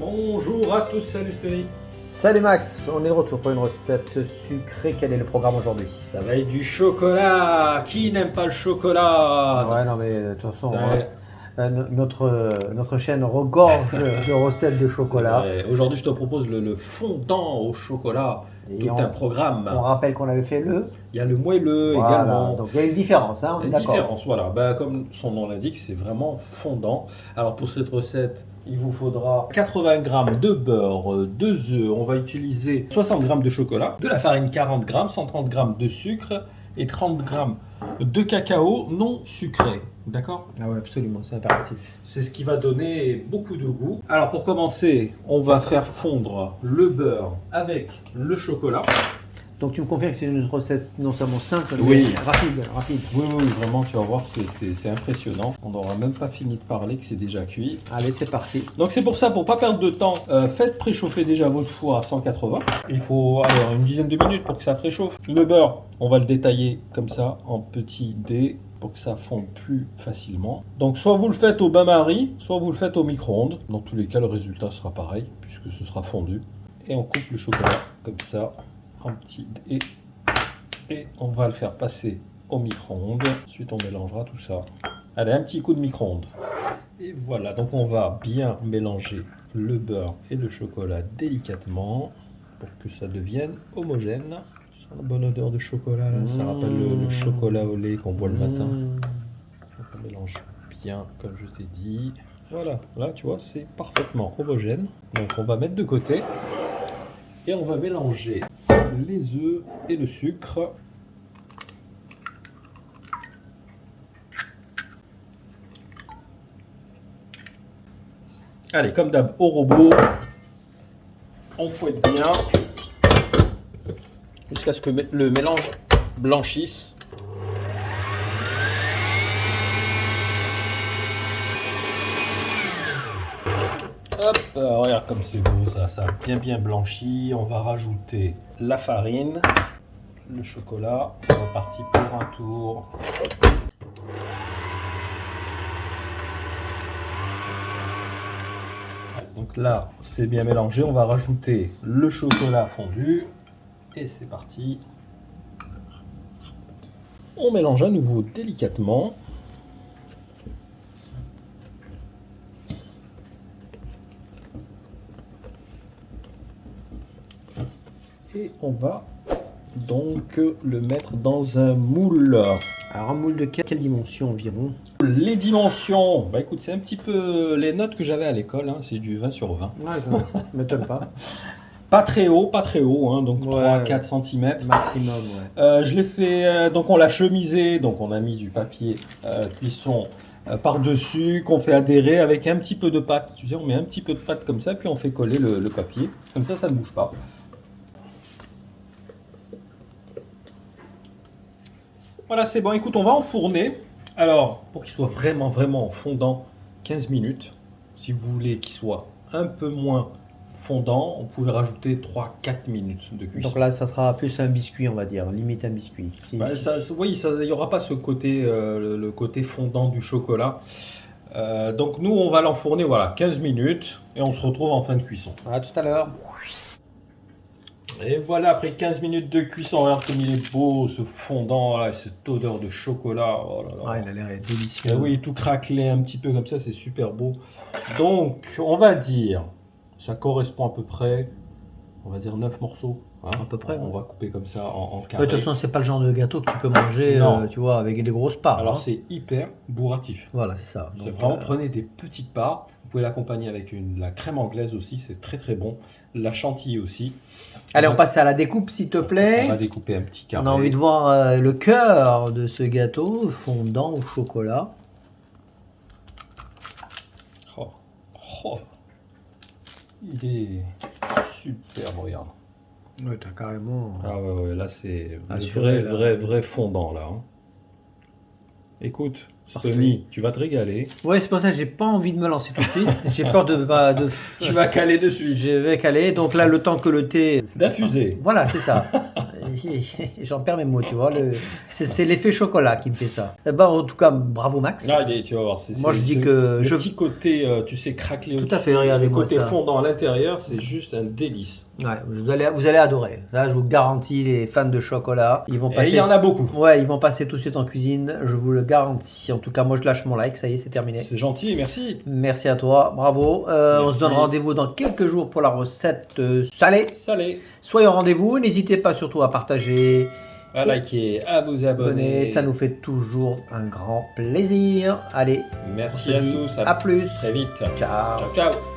Bonjour à tous, salut Tony. Salut Max, on est de retour pour une recette sucrée. Quel est le programme aujourd'hui? Ça va être du chocolat. Qui n'aime pas le chocolat? Ouais, non, mais de toute façon, Ça- notre chaîne regorge de recettes de chocolat. Aujourd'hui, je te propose le fondant au chocolat. Et Tout un programme. on rappelle qu'on avait fait le. Il y a le moelleux Voilà, également. donc il y a une différence, hein, on Il est y a une d'accord. différence, voilà. Ben, comme son nom l'indique, c'est vraiment fondant. Alors pour cette recette, il vous faudra 80 g de beurre, 2 œufs. On va utiliser 60 g de chocolat, de la farine 40 g, 130 g de sucre et 30 g de cacao non sucré. D'accord? Ah ouais, absolument, c'est impératif. C'est ce qui va donner beaucoup de goût. Alors pour commencer, on va faire fondre le beurre avec le chocolat. Donc tu me confirmes que c'est une recette non seulement simple, mais Oui. rapide. Oui, vraiment, tu vas voir, c'est impressionnant. On n'aura même pas fini de parler que c'est déjà cuit. Allez, c'est parti. Donc c'est pour ça, pour pas perdre de temps, faites préchauffer déjà votre four à 180. Il faut alors une dizaine de minutes pour que ça préchauffe. Le beurre, on va le détailler comme ça en petits dés pour que ça fonde plus facilement. Donc soit vous le faites au bain-marie, soit vous le faites au micro-ondes. Dans tous les cas, le résultat sera pareil puisque ce sera fondu. Et on coupe le chocolat comme ça en petits dés. Et on va le faire passer au micro-ondes. Ensuite, on mélangera tout ça. Allez, un petit coup de micro-ondes. Et voilà, donc on va bien mélanger le beurre et le chocolat délicatement pour que ça devienne homogène. Ça sent la bonne odeur de chocolat là, ça rappelle le chocolat au lait qu'on boit le matin. Donc on mélange bien comme je t'ai dit. Voilà, là tu vois, c'est parfaitement homogène. Donc on va mettre de côté et on va mélanger les œufs et le sucre. Allez, comme d'hab, au robot, on fouette bien jusqu'à ce que le mélange blanchisse. Hop, regarde comme c'est beau, ça a bien blanchi. On va rajouter la farine, le chocolat. C'est reparti pour un tour. Donc là, c'est bien mélangé. On va rajouter le chocolat fondu. Et c'est parti. On mélange à nouveau délicatement. Et on va donc le mettre dans un moule. Alors un moule de quelle dimension environ? Les dimensions, bah écoute, c'est un petit peu les notes que j'avais à l'école, hein, c'est du 20 sur 20. Ouais, je ne m'étonne pas. Pas très haut, hein, donc Ouais, 3-4 cm. Maximum, ouais. Je l'ai fait, donc on l'a chemisé, donc on a mis du papier cuisson par-dessus, qu'on fait adhérer avec un petit peu de pâte. Tu sais, on met un petit peu de pâte comme ça, puis on fait coller le papier. Comme ça ne bouge pas. Voilà, c'est bon. Écoute, on va enfourner. Alors, pour qu'il soit vraiment fondant, 15 minutes. Si vous voulez qu'il soit un peu moins fondant, on pouvait rajouter 3-4 minutes de cuisson. Donc là, ça sera plus un biscuit, on va dire, limite un biscuit. Bah, oui, il n'y aura pas ce côté, le côté fondant du chocolat. Donc nous, on va l'enfourner, voilà, 15 minutes et on se retrouve en fin de cuisson. À tout à l'heure. Et voilà, après 15 minutes de cuisson, regarde comme il est beau, ce fondant, là, cette odeur de chocolat. Oh là là. Ah, il a l'air délicieux. Et oui, tout craquelé un petit peu comme ça, c'est super beau. Donc, on va dire, ça correspond à peu près, on va dire 9 morceaux. Hein, à peu près. On va couper comme ça en De carré. toute façon, c'est pas le genre de gâteau que tu peux manger, tu vois, avec des grosses parts. Alors, hein. c'est hyper bourratif. Voilà, c'est ça. C'est Donc, vraiment, prenez des petites parts. Vous pouvez l'accompagner avec la crème anglaise aussi, c'est très bon. La chantilly aussi. Allez, on passe à la découpe, s'il te On plaît. va découper un petit carré. On a envie de voir le cœur de ce gâteau fondant au chocolat. Oh. Il est super, regarde. Ouais, t'as carrément. Ah ouais, là c'est Assuré, vrai fondant là. Hein. Écoute, Parfait. Tony, tu vas te régaler. Ouais, c'est pour ça que j'ai pas envie de me lancer tout de suite. J'ai peur de. Tu vas caler dessus. Je vais caler. Donc là, le temps que le thé. D'infuser. Voilà, c'est ça. ici, j'en perds mes mots, tu vois. C'est l'effet chocolat qui me fait ça. Bah, en tout cas, bravo Max. Là, tu vas voir. Moi, je dis que le petit côté, tu sais, craquelé. Tout à fait, regardez-moi le côté ça. fondant à l'intérieur, c'est juste un délice. Ouais, vous allez adorer. Là, je vous garantis, les fans de chocolat, ils vont passer. Et il y en a beaucoup. Ouais, ils vont passer tout de suite en cuisine, je vous le garantis. En tout cas, moi, je lâche mon like, ça y est, c'est terminé. C'est gentil, merci. Merci à toi, bravo. On Merci. se donne rendez-vous dans quelques jours pour la recette salée. Salé. Soyez au rendez-vous, n'hésitez pas surtout à partager, À liker, à vous abonner. ça nous fait toujours un grand plaisir. Allez, Merci on se à dit tous. à plus. Très vite. Ciao. Ciao, ciao.